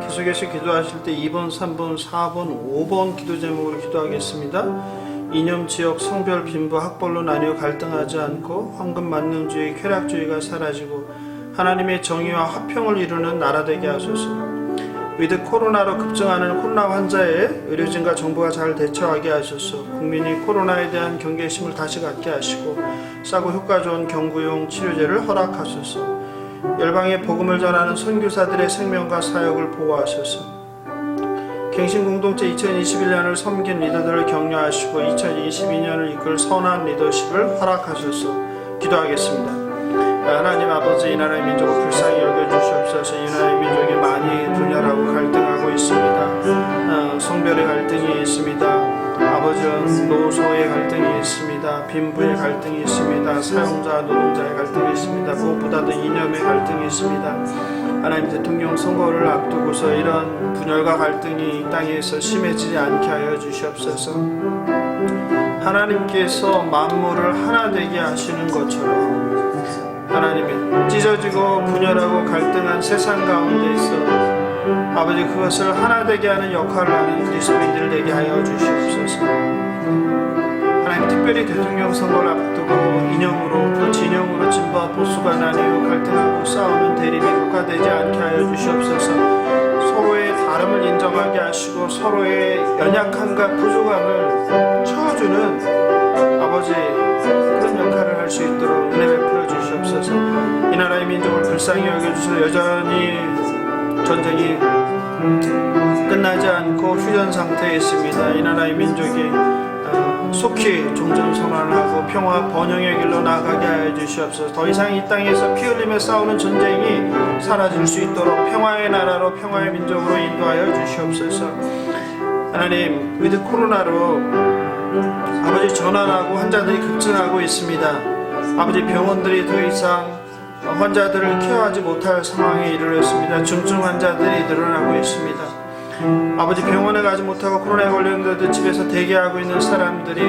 계속해서 기도하실 때 2번, 3번, 4번, 5번 기도 제목으로 기도하겠습니다. 이념, 지역, 성별, 빈부, 학벌로 나뉘어 갈등하지 않고 황금 만능주의, 쾌락주의가 사라지고 하나님의 정의와 화평을 이루는 나라 되게 하소서. 위드 코로나로 급증하는 코로나 환자에 의료진과 정부가 잘 대처하게 하소서. 국민이 코로나에 대한 경계심을 다시 갖게 하시고 싸고 효과 좋은 경구용 치료제를 허락하소서. 열방에 복음을 전하는 선교사들의 생명과 사역을 보호하소서. 갱신공동체 2021년을 섬긴 리더들을 격려하시고 2022년을 이끌 선한 리더십을 허락하소서. 기도하겠습니다. 하나님 아버지, 이 나라의 민족을 불쌍히 여겨주시옵소서. 이 나라의 민족이 많이 분열하고 갈등하고 있습니다. 성별의 갈등이 있습니다. 아버지는 노소의 갈등이 있습니다. 빈부의 갈등이 있습니다. 사용자, 노동자의 갈등이 있습니다. 무엇보다도 이념의 갈등이 있습니다. 하나님, 대통령 선거를 앞두고서 이런 분열과 갈등이 이 땅에서 심해지지 않게 하여 주시옵소서. 하나님께서 만물을 하나 되게 하시는 것처럼 하나님이 찢어지고 분열하고 갈등한 세상 가운데서 아버지 그것을 하나 되게 하는 역할을 하는 그리스도인들 되게 하여 주시옵소서. 하나님, 특별히 대통령 선거를 앞두고 이념으로 또 진영으로 진보와 보수가 나뉘어 갈등하고 싸우는 대립이 국가되지 않게 하여 주시옵소서. 서로의 다름을 인정하게 하시고 서로의 연약함과 부족함을 채워주는 아버지 그런 역할을 할 수 있도록 은혜 베풀어 주시옵소서. 이 나라의 민족을 불쌍히 여겨주셔서 여전히 전쟁이 끝나지 않고 휴전 상태에 있습니다. 이 나라의 민족이 속히 종전선언하고 평화 번영의 길로 나아가게 하여 주시옵소서. 더 이상 이 땅에서 피 흘리며 싸우는 전쟁이 사라질 수 있도록 평화의 나라로 평화의 민족으로 인도하여 주시옵소서. 하나님, 위드 코로나로 아버지 전환하고 환자들이 급증하고 있습니다. 아버지, 병원들이 더 이상 환자들을 케어하지 못할 상황에 이르렀습니다. 중증 환자들이 늘어나고 있습니다. 아버지, 병원에 가지 못하고 코로나에 걸렸는데도 집에서 대기하고 있는 사람들이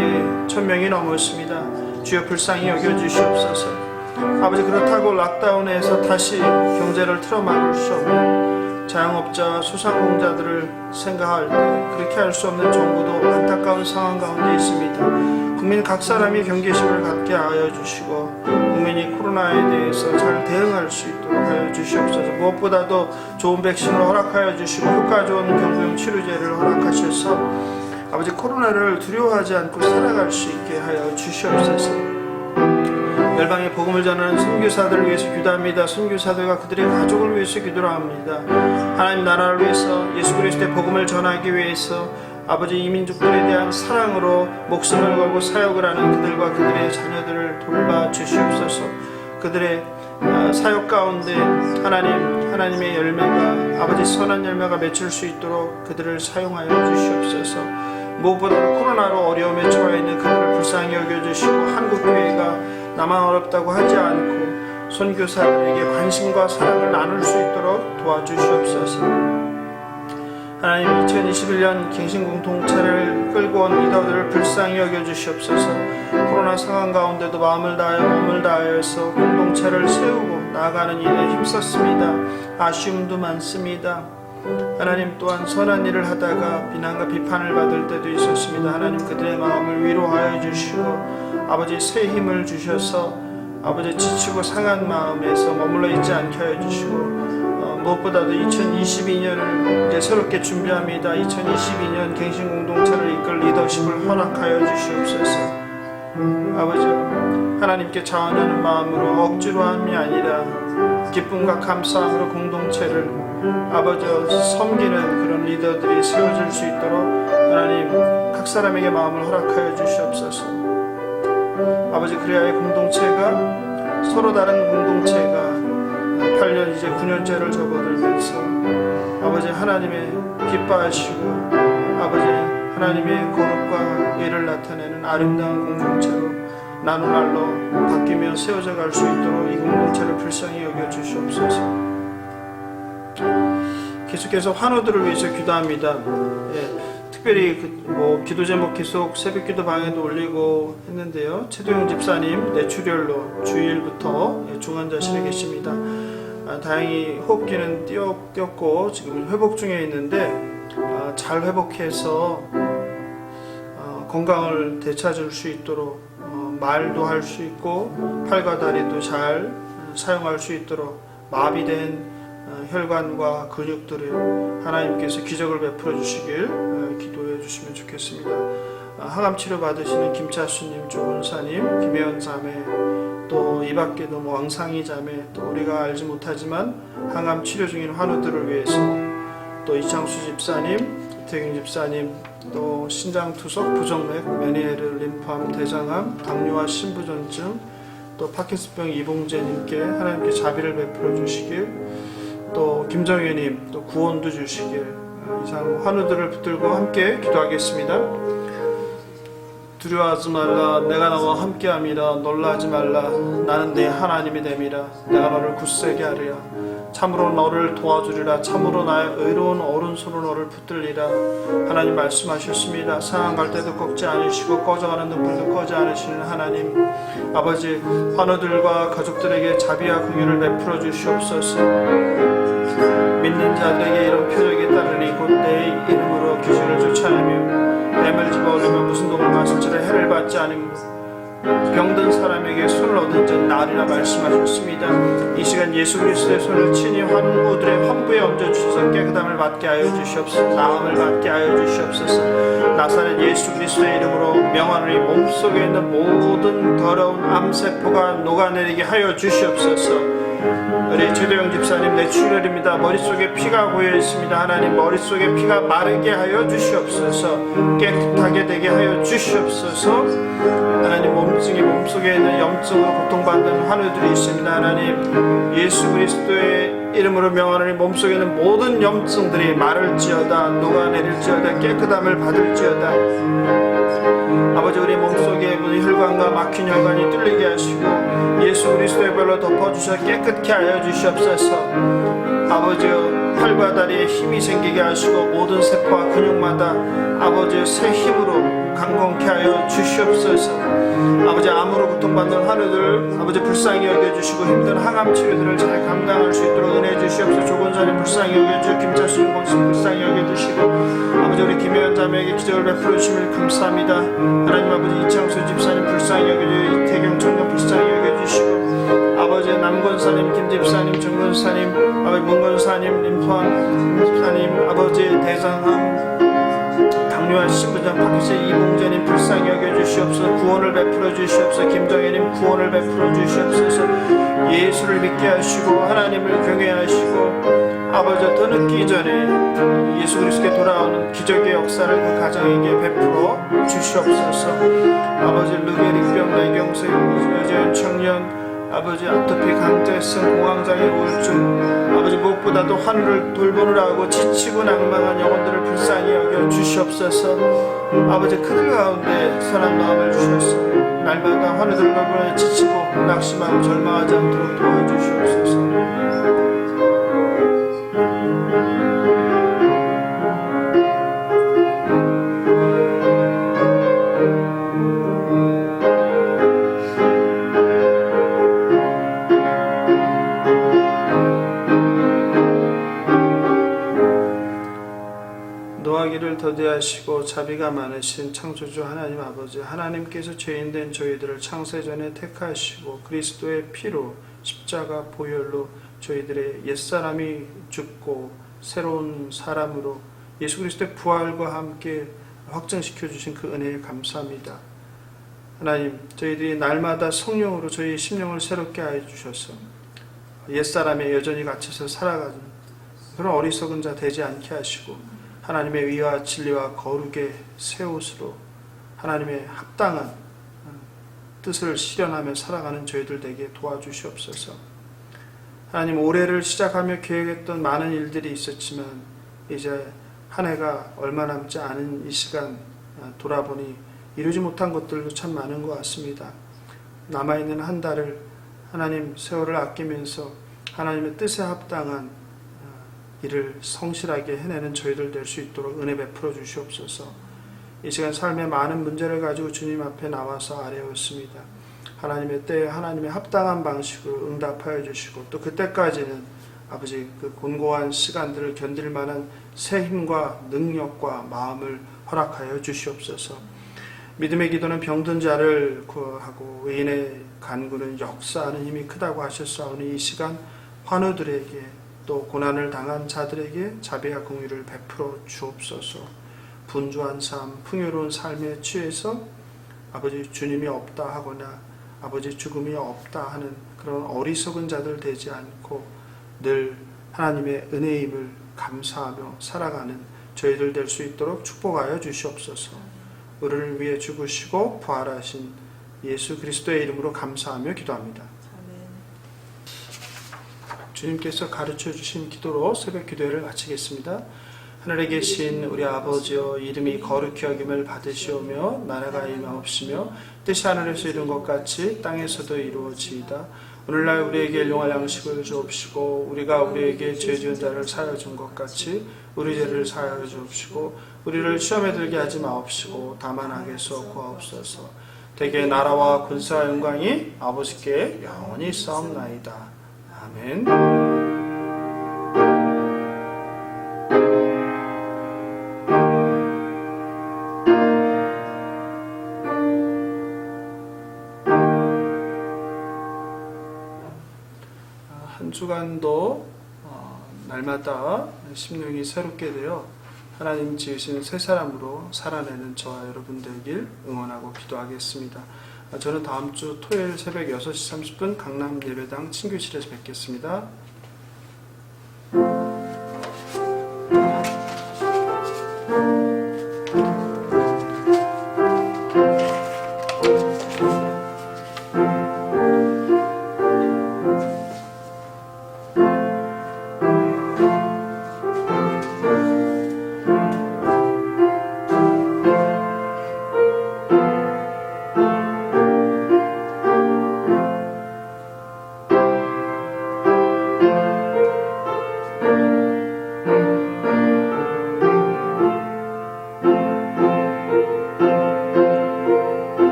1000명이 넘었습니다. 주여 불쌍히 여겨주시옵소서. 아버지, 그렇다고 락다운에서 다시 경제를 틀어막을 수 없는 자영업자와 소상공자들을 생각할 때 그렇게 할 수 없는 정부도 안타까운 상황 가운데 있습니다. 국민 각 사람이 경계심을 갖게 하여 주시고 국민이 코로나에 대해서 잘 대응할 수 있도록 하여 주시옵소서. 무엇보다도 좋은 백신을 허락하여 주시고 효과 좋은 경구용 치료제를 허락하셔서 아버지, 코로나를 두려워하지 않고 살아갈 수 있게 하여 주시옵소서. 열방에 복음을 전하는 선교사들을 위해서 기도합니다. 선교사들과 그들의 가족을 위해서 기도를 합니다. 하나님 나라를 위해서 예수 그리스도의 복음을 전하기 위해서 아버지, 이민족들에 대한 사랑으로 목숨을 걸고 사역을 하는 그들과 그들의 자녀들을 돌봐 주시옵소서. 그들의 사역 가운데 하나님의 열매가 아버지 선한 열매가 맺힐 수 있도록 그들을 사용하여 주시옵소서. 무엇보다도 코로나로 어려움에 처해 있는 그들을 불쌍히 여겨주시고 한국교회가 나만 어렵다고 하지 않고 선교사들에게 관심과 사랑을 나눌 수 있도록 도와주시옵소서. 하나님, 2021년 갱신공동체를 끌고 온 리더들을 불쌍히 여겨주시옵소서. 코로나 상황 가운데도 마음을 다하여 몸을 다하여서 공동체를 세우고 나아가는 일에 힘썼습니다. 아쉬움도 많습니다. 하나님, 또한 선한 일을 하다가 비난과 비판을 받을 때도 있었습니다. 하나님, 그들의 마음을 위로하여 주시고 아버지, 새 힘을 주셔서 아버지, 지치고 상한 마음에서 머물러 있지 않게 하여 주시고 무엇보다도 2022년을 이제 새롭게 준비합니다. 2022년 갱신공동체를 이끌 리더십을 허락하여 주시옵소서. 아버지, 하나님께 자원하는 마음으로 억지로 함이 아니라 기쁨과 감사함으로 공동체를 아버지 섬기는 그런 리더들이 세워질 수 있도록 하나님 각 사람에게 마음을 허락하여 주시옵소서. 아버지, 그래야 공동체가 서로 다른 공동체가 8년 이제 9년째를 접어들면서 아버지, 하나님의 기뻐하시고 아버지, 하나님의 거룩과 예를 나타내는 아름다운 공동체로 나누날로 바뀌며 세워져 갈 수 있도록 이 공동체를 불쌍히 여겨주시옵소서. 계속해서 환우들을 위해서 기도합니다. 특별히 기도 제목 계속 새벽기도 방에도 올리고 했는데요. 최도영 집사님 뇌출혈로 주일부터 중환자실에 계십니다. 다행히 호흡기는 띄었고 지금 회복 중에 있는데 잘 회복해서 건강을 되찾을 수 있도록 말도 할 수 있고 팔과 다리도 잘 사용할 수 있도록 마비된 혈관과 근육들을 하나님께서 기적을 베풀어 주시길 기도해 주시면 좋겠습니다. 항암 치료 받으시는 김차수님, 조은사님, 김혜연 자매, 또 이 밖에도 왕상희 자매, 또 우리가 알지 못하지만 항암 치료 중인 환우들을 위해서, 또 이창수 집사님, 이태경 집사님, 또 신장투석, 부정맥, 메니에르, 림프암, 대장암, 당뇨와 신부전증, 또 파킨슨병 이봉재님께 하나님께 자비를 베풀어 주시길, 또 김정현님 또 구원도 주시길, 이상 환우들을 붙들고 함께 기도하겠습니다. 두려워하지 말라, 내가 너와 함께함이라. 놀라지 말라, 나는 네 하나님이 됨이라. 내가 너를 굳세게 하리라. 참으로 너를 도와주리라. 참으로 나의 의로운 오른손으로 너를 붙들리라. 하나님 말씀하셨습니다. 상한 갈 때도 꺾지 않으시고 꺼져가는 등불도 꺼지 않으시는 하나님, 아버지, 환우들과 가족들에게 자비와 긍휼을 베풀어 주시옵소서. 믿는 자들에게 이런 표적이 따르니 곧 내 이름으로 귀신을 쫓아내며 뱀을 집어올리며 무슨 독을 마실지라 해를 받지 않으며 병든 사람에게 손을 얻은 자 나으리라 말씀하셨습니다. 이 시간 예수 그리스도의 손을 친히 환우들의 환부에 얹어주셔서 깨끗함을 받게 하여 주시옵소서. 나음을 받게 하여 주시옵소서. 나사렛 예수 그리스도의 이름으로 명하노니 몸속에 있는 모든 더러운 암세포가 녹아내리게 하여 주시옵소서. 우리 최도영 집사님 뇌출혈입니다. 머릿속에 피가 고여 있습니다. 하나님 머릿속에 피가 마르게 하여 주시옵소서. 깨끗하게 되게 하여 주시옵소서. 하나님 몸속에 있는 염증으로 고통받는 환우들이 있습니다. 하나님 예수 그리스도의 이름으로 명하노니 몸속에 있는 모든 염증들이 마를지어다, 녹아내릴지어다, 깨끗함을 받을지어다. 아버지 우리 몸속에 혈관과 막힌 혈관이 뚫리게 하시고 예수 그리스도의 별로 덮어주셔 깨끗게 하여 주시옵소서. 아버지 팔과 다리에 힘이 생기게 하시고 모든 세포와 근육마다 아버지 새 힘으로 강건케 하여 주시옵소서. 아버지 암으로 고통받는 환우들 아버지 불쌍히 여겨주시고 힘든 항암 치료들을 잘 감당할 수 있도록 은혜 주시옵소서. 조건사님 불쌍히 여겨주시고 김철수 공신 불쌍히 여겨주시고 아버지 우리 김혜연 자매에게 기적을 베풀어 주심을 감사합니다. 하나님 아버지 이창수 집사님 불쌍히 여겨주시고 이태경 청년 불쌍히 여겨주시고 아버지 남권사님 김집사님 정권사님 아버지 문권사님 임포한 집사님 아버지 대장암 당뇨한 신부장 박희세 이봉재님 불쌍히 여겨주시옵소서. 구원을 베풀어 주시옵소서. 김정혜님 구원을 베풀어 주시옵소서. 예수를 믿게 하시고 하나님을 경외하시고 아버지 더 늦기 전에 예수 그리스도께 돌아오는 기적의 역사를 그 가정에게 베풀어 주시옵소서. 아버지 르게릭병 뇌경색 여자연 청년 아버지 아토피 강제성 공황장애 우울증 아버지 무엇보다도 환우를 돌보느라 하고 지치고 낭망한 영혼들을 불쌍히 여겨 주시옵소서. 아버지 그들 가운데 선한 마음을 주셔서 날마다 환우들을 돌보느라 지치고 낙심하고 절망하지 않도록 도와주시옵소서. 노하기를 더디하시고 자비가 많으신 창조주 하나님 아버지 하나님께서 죄인된 저희들을 창세전에 택하시고 그리스도의 피로 십자가 보혈로 저희들의 옛사람이 죽고 새로운 사람으로 예수 그리스도의 부활과 함께 확증시켜 주신 그 은혜에 감사합니다. 하나님 저희들이 날마다 성령으로 저희의 심령을 새롭게 하여 주셔서 옛사람에 여전히 갇혀서 살아가는 그런 어리석은 자 되지 않게 하시고 하나님의 의와 진리와 거룩의 새 옷으로 하나님의 합당한 뜻을 실현하며 살아가는 저희들 되게 도와주시옵소서. 하나님 올해를 시작하며 계획했던 많은 일들이 있었지만 이제 한 해가 얼마 남지 않은 이 시간 돌아보니 이루지 못한 것들도 참 많은 것 같습니다. 남아있는 한 달을 하나님 세월을 아끼면서 하나님의 뜻에 합당한 일을 성실하게 해내는 저희들 될 수 있도록 은혜 베풀어 주시옵소서. 이 시간 삶의 많은 문제를 가지고 주님 앞에 나와서 아뢰었습니다. 하나님의 때에 하나님의 합당한 방식으로 응답하여 주시고 또 그때까지는 아버지 그 곤고한 시간들을 견딜 만한 새 힘과 능력과 마음을 허락하여 주시옵소서. 믿음의 기도는 병든 자를 구하고 의인의 간구는 역사하는 힘이 크다고 하셨사오니 이 시간 환우들에게 또 고난을 당한 자들에게 자비와 긍휼을 베풀어 주옵소서. 분주한 삶, 풍요로운 삶에 취해서 아버지 주님이 없다 하거나 아버지 죽음이 없다 하는 그런 어리석은 자들 되지 않고 늘 하나님의 은혜임을 감사하며 살아가는 저희들 될 수 있도록 축복하여 주시옵소서. 우리를 위해 죽으시고 부활하신 예수 그리스도의 이름으로 감사하며 기도합니다. 주님께서 가르쳐 주신 기도로 새벽 기도회를 마치겠습니다. 하늘에 계신 우리 아버지여 이름이 거룩히 여김을 받으시오며 나라가 임하옵시며 뜻이 하늘에서 이룬 것 같이 땅에서도 이루어지이다. 오늘날 우리에게 일용할 양식을 주옵시고 우리가 우리에게 죄 지은 자를 사하여 준 것 같이 우리 죄를 사하여 주옵시고 우리를 시험에 들게 하지 마옵시고 다만 악에서 구하옵소서. 대개 나라와 군사와 영광이 아버지께 영원히 있사옵나이다. 아멘. 한 주간도 날마다 심령이 새롭게 되어 하나님 지으신 새 사람으로 살아내는 저와 여러분 되길 응원하고 기도하겠습니다. 저는 다음 주 토요일 새벽 6시 30분 강남 예배당 친교실에서 뵙겠습니다.